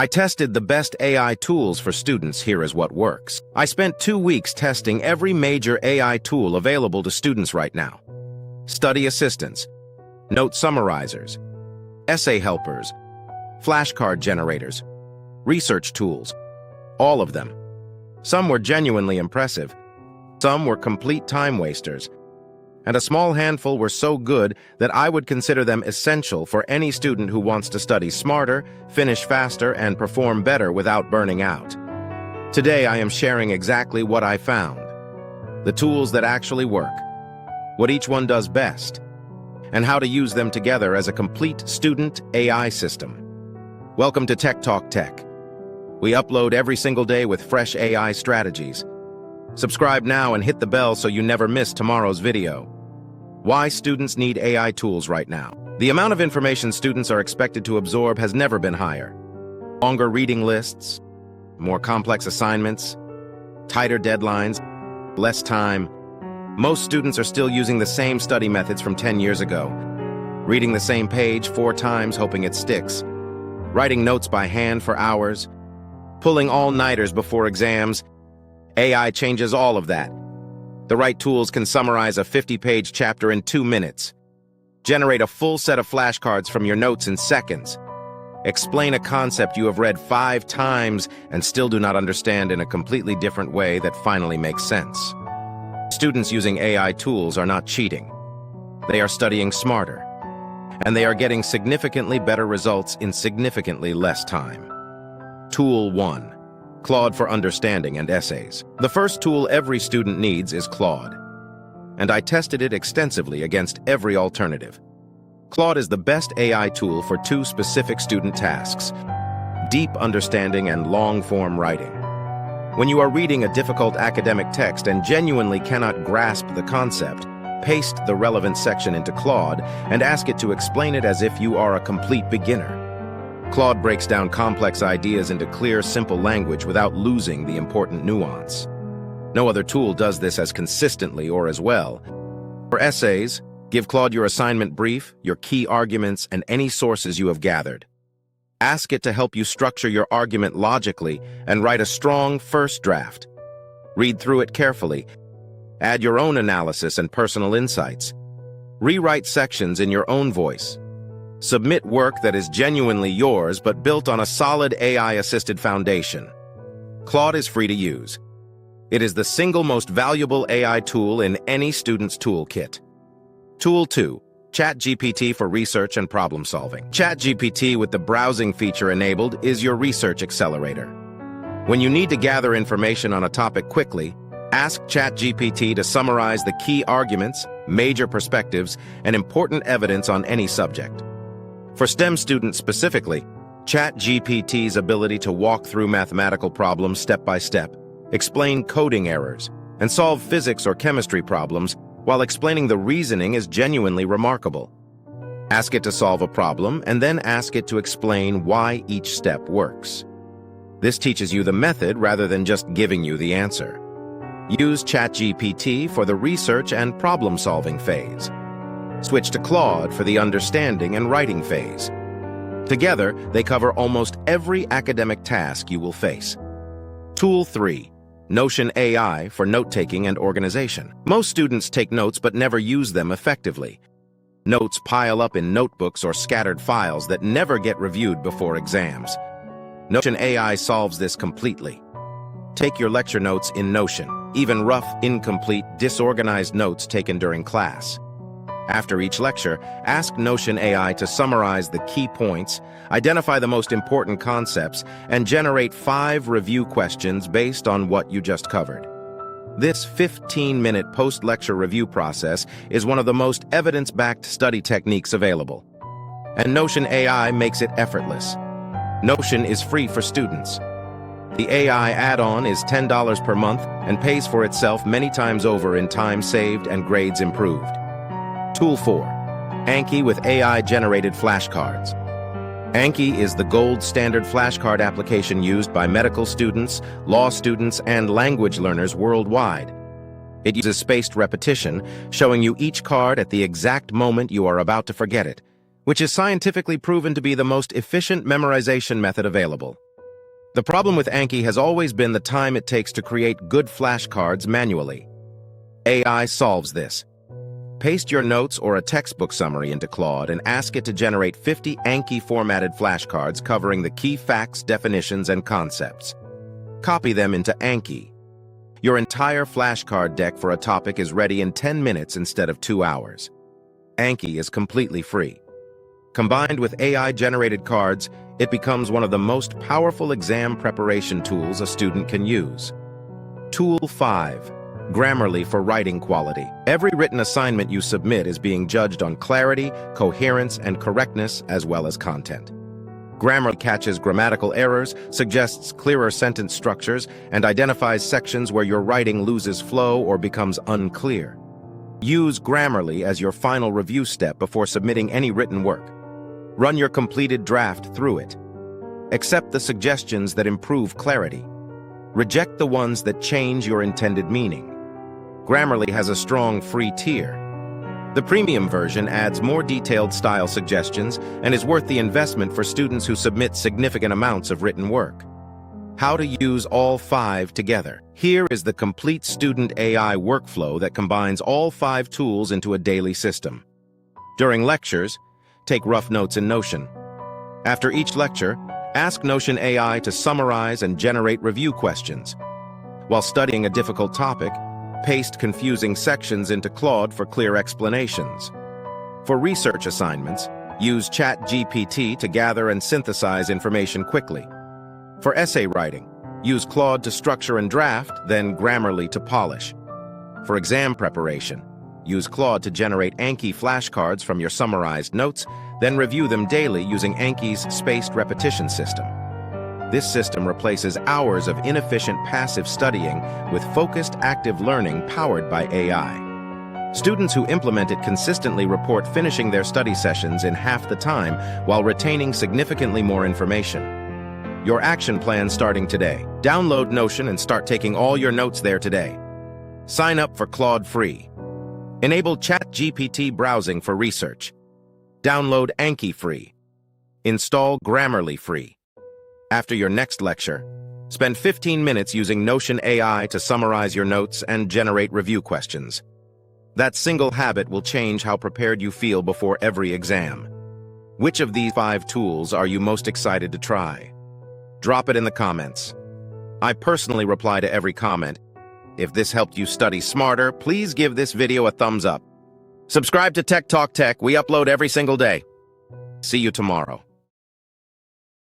I tested the best AI tools for students. Here is what works. I spent 2 weeks testing every major AI tool available to students right now. Study assistants, note summarizers, essay helpers, flashcard generators, research tools, all of them. Some were genuinely impressive, some were complete time wasters, and a small handful were so good that I would consider them essential for any student who wants to study smarter, finish faster, and perform better without burning out. Today I am sharing exactly what I found, the tools that actually work, what each one does best, and how to use them together as a complete student AI system. Welcome to Tech Talk Tech. We upload every single day with fresh AI strategies. Subscribe now and hit the bell so you never miss tomorrow's video. Why students need AI tools right now. The amount of information students are expected to absorb has never been higher. Longer reading lists, more complex assignments, tighter deadlines, less time. Most students are still using the same study methods from 10 years ago. Reading the same page 4 times hoping it sticks. Writing notes by hand for hours. Pulling all-nighters before exams. AI changes all of that. The right tools can summarize a 50-page chapter in 2 minutes. Generate a full set of flashcards from your notes in seconds. Explain a concept you have read 5 times and still do not understand in a completely different way that finally makes sense. Students using AI tools are not cheating. They are studying smarter, and they are getting significantly better results in significantly less time. Tool 1. Claude for understanding and essays. The first tool every student needs is Claude, and I tested it extensively against every alternative. Claude is the best AI tool for 2 specific student tasks: deep understanding and long-form writing. When you are reading a difficult academic text and genuinely cannot grasp the concept, paste the relevant section into Claude and ask it to explain it as if you are a complete beginner. Claude breaks down complex ideas into clear, simple language without losing the important nuance. No other tool does this as consistently or as well. For essays, give Claude your assignment brief, your key arguments, and any sources you have gathered. Ask it to help you structure your argument logically and write a strong first draft. Read through it carefully. Add your own analysis and personal insights. Rewrite sections in your own voice. Submit work that is genuinely yours but built on a solid AI-assisted foundation. Claude is free to use. It is the single most valuable AI tool in any student's toolkit. Tool 2. ChatGPT for research and problem solving. ChatGPT with the browsing feature enabled is your research accelerator. When you need to gather information on a topic quickly, ask ChatGPT to summarize the key arguments, major perspectives, and important evidence on any subject. For STEM students specifically, ChatGPT's ability to walk through mathematical problems step by step, explain coding errors, and solve physics or chemistry problems while explaining the reasoning is genuinely remarkable. Ask it to solve a problem and then ask it to explain why each step works. This teaches you the method rather than just giving you the answer. Use ChatGPT for the research and problem-solving phase. Switch to Claude for the understanding and writing phase. Together, they cover almost every academic task you will face. Tool 3. Notion AI for note-taking and organization. Most students take notes but never use them effectively. Notes pile up in notebooks or scattered files that never get reviewed before exams. Notion AI solves this completely. Take your lecture notes in Notion, even rough, incomplete, disorganized notes taken during class. After each lecture, ask Notion AI to summarize the key points, identify the most important concepts, and generate 5 review questions based on what you just covered. This 15-minute post-lecture review process is one of the most evidence-backed study techniques available. And Notion AI makes it effortless. Notion is free for students. The AI add-on is $10 per month and pays for itself many times over in time saved and grades improved. Tool 4. Anki with AI-generated flashcards. Anki is the gold standard flashcard application used by medical students, law students, and language learners worldwide. It uses spaced repetition, showing you each card at the exact moment you are about to forget it, which is scientifically proven to be the most efficient memorization method available. The problem with Anki has always been the time it takes to create good flashcards manually. AI solves this. Paste your notes or a textbook summary into Claude and ask it to generate 50 Anki-formatted flashcards covering the key facts, definitions, and concepts. Copy them into Anki. Your entire flashcard deck for a topic is ready in 10 minutes instead of 2 hours. Anki is completely free. Combined with AI-generated cards, it becomes one of the most powerful exam preparation tools a student can use. Tool 5. Grammarly for writing quality. Every written assignment you submit is being judged on clarity, coherence, and correctness, as well as content. Grammarly catches grammatical errors, suggests clearer sentence structures, and identifies sections where your writing loses flow or becomes unclear. Use Grammarly as your final review step before submitting any written work. Run your completed draft through it. Accept the suggestions that improve clarity. Reject the ones that change your intended meaning. Grammarly has a strong free tier. The premium version adds more detailed style suggestions and is worth the investment for students who submit significant amounts of written work. How to use all 5 together. Here is the complete student AI workflow that combines all 5 tools into a daily system. During lectures, take rough notes in Notion. After each lecture, ask Notion AI to summarize and generate review questions. While studying a difficult topic, paste confusing sections into Claude for clear explanations. For research assignments, use ChatGPT to gather and synthesize information quickly. For essay writing, use Claude to structure and draft, then Grammarly to polish. For exam preparation, use Claude to generate Anki flashcards from your summarized notes, then review them daily using Anki's spaced repetition system. This system replaces hours of inefficient passive studying with focused active learning powered by AI. Students who implement it consistently report finishing their study sessions in half the time while retaining significantly more information. Your action plan starting today. Download Notion and start taking all your notes there today. Sign up for Claude free. Enable ChatGPT browsing for research. Download Anki free. Install Grammarly free. After your next lecture, spend 15 minutes using Notion AI to summarize your notes and generate review questions. That single habit will change how prepared you feel before every exam. Which of these 5 tools are you most excited to try? Drop it in the comments. I personally reply to every comment. If this helped you study smarter, please give this video a thumbs up. Subscribe to Tech Talk Tech. We upload every single day. See you tomorrow.